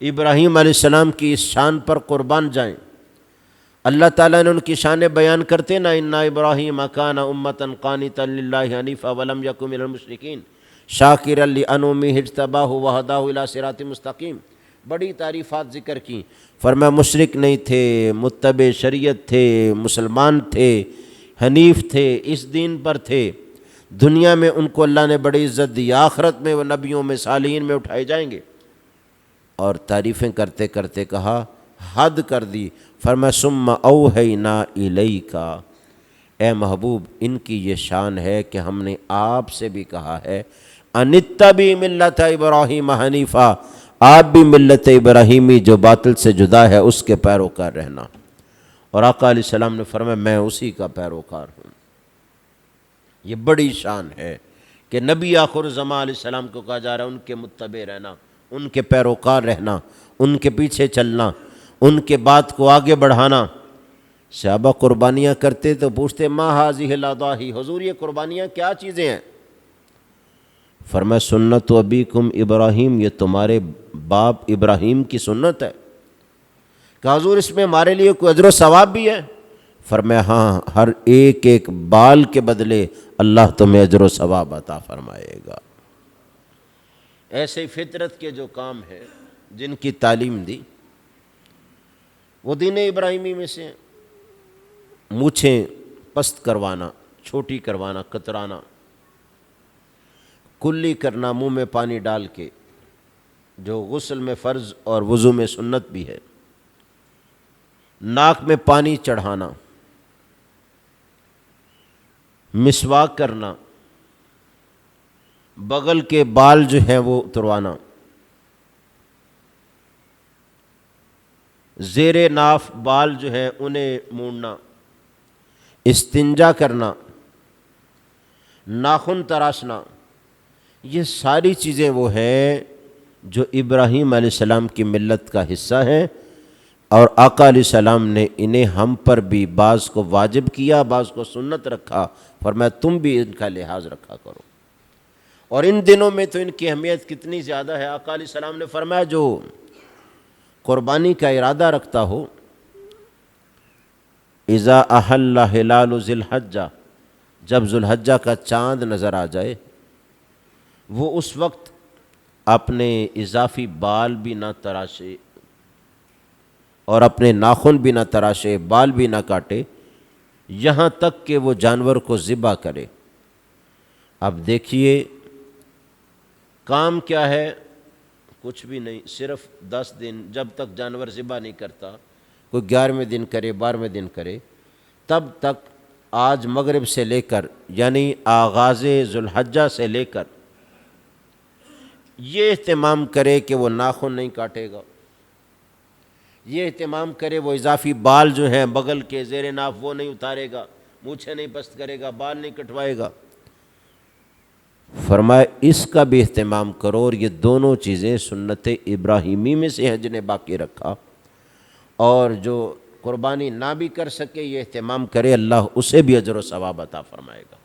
ابراہیم علیہ السلام کی اس شان پر قربان جائیں۔ اللہ تعالیٰ نے ان کی شانیں بیان کرتے نا، انا ابراہیم کان امۃ قانتا للہ حنیفا ولم یک من المشرکین شاکرا لانعمہ اجتباہ وہداہ الی صراط مستقیم، بڑی تعریفات ذکر کی۔ فرمایا مشرک نہیں تھے، متبع شریعت تھے، مسلمان تھے، حنیف تھے، اس دین پر تھے۔ دنیا میں ان کو اللہ نے بڑی عزت دی، آخرت میں وہ نبیوں میں صالحین میں اٹھائے جائیں گے۔ اور تعریفیں کرتے کرتے کہا، حد کر دی، فرمایا ثم اوحینا الیک، اے محبوب ان کی یہ شان ہے کہ ہم نے آپ سے بھی کہا ہے ان اتبع ملت ابراہیم حنیفا، آپ بھی ملت ابراہیمی جو باطل سے جدا ہے اس کے پیروکار رہنا۔ اور آقا علیہ السلام نے فرمایا میں اسی کا پیروکار ہوں۔ یہ بڑی شان ہے کہ نبی آخر زمان علیہ السلام کو کہا جا رہا ہے ان کے متبع رہنا، ان کے پیروکار رہنا، ان کے پیچھے چلنا، ان کے بات کو آگے بڑھانا۔ صحابہ قربانیاں کرتے تو پوچھتے ما ھذہ الاضاحی، حضور یہ قربانیاں کیا چیزیں ہیں؟ فرمایا سنت ابیکم ابراہیم، یہ تمہارے باپ ابراہیم کی سنت ہے۔ کہ حضور اس میں ہمارے لیے کوئی اجر و ثواب بھی ہے؟ فرمایا ہاں، ہر ایک ایک بال کے بدلے اللہ تمہیں اجر و ثواب عطا فرمائے گا۔ ایسے فطرت کے جو کام ہیں جن کی تعلیم دی وہ دین ابراہیمی میں سے ہیں۔ مونچھیں پست کروانا، چھوٹی کروانا، کترانا، کلی کرنا منہ میں پانی ڈال کے، جو غسل میں فرض اور وضو میں سنت بھی ہے، ناک میں پانی چڑھانا، مسواک کرنا، بغل کے بال جو ہیں وہ اتروانا، زیر ناف بال جو ہیں انہیں مونڈنا، استنجا کرنا، ناخن تراشنا، یہ ساری چیزیں وہ ہیں جو ابراہیم علیہ السلام کی ملت کا حصہ ہیں، اور آقا علیہ السلام نے انہیں ہم پر بھی بعض کو واجب کیا، بعض کو سنت رکھا، فرمایا تم بھی ان کا لحاظ رکھا کرو۔ اور ان دنوں میں تو ان کی اہمیت کتنی زیادہ ہے۔ آقا علیہ السلام نے فرمایا جو قربانی کا ارادہ رکھتا ہو، اذا احل ہلال ذی الحجہ، جب ذو الحجہ کا چاند نظر آ جائے، وہ اس وقت اپنے اضافی بال بھی نہ تراشے اور اپنے ناخن بھی نہ تراشے، بال بھی نہ کاٹے، یہاں تک کہ وہ جانور کو ذبح کرے۔ اب دیکھیے کام کیا ہے؟ کچھ بھی نہیں، صرف 10 دن جب تک جانور ذبح نہیں کرتا، کوئی 11ویں دن کرے، 12ویں دن کرے، تب تک آج مغرب سے لے کر یعنی آغاز ذو الحجہ سے لے کر یہ اہتمام کرے کہ وہ ناخن نہیں کاٹے گا، یہ اہتمام کرے وہ اضافی بال جو ہیں بغل کے زیر ناف وہ نہیں اتارے گا، مونچھیں نہیں پست کرے گا، بال نہیں کٹوائے گا۔ فرمایا اس کا بھی اہتمام کرو، اور یہ دونوں چیزیں سنت ابراہیمی میں سے ہیں جنہیں باقی رکھا۔ اور جو قربانی نہ بھی کر سکے یہ اہتمام کرے، اللہ اسے بھی اجر و ثواب عطا فرمائے گا۔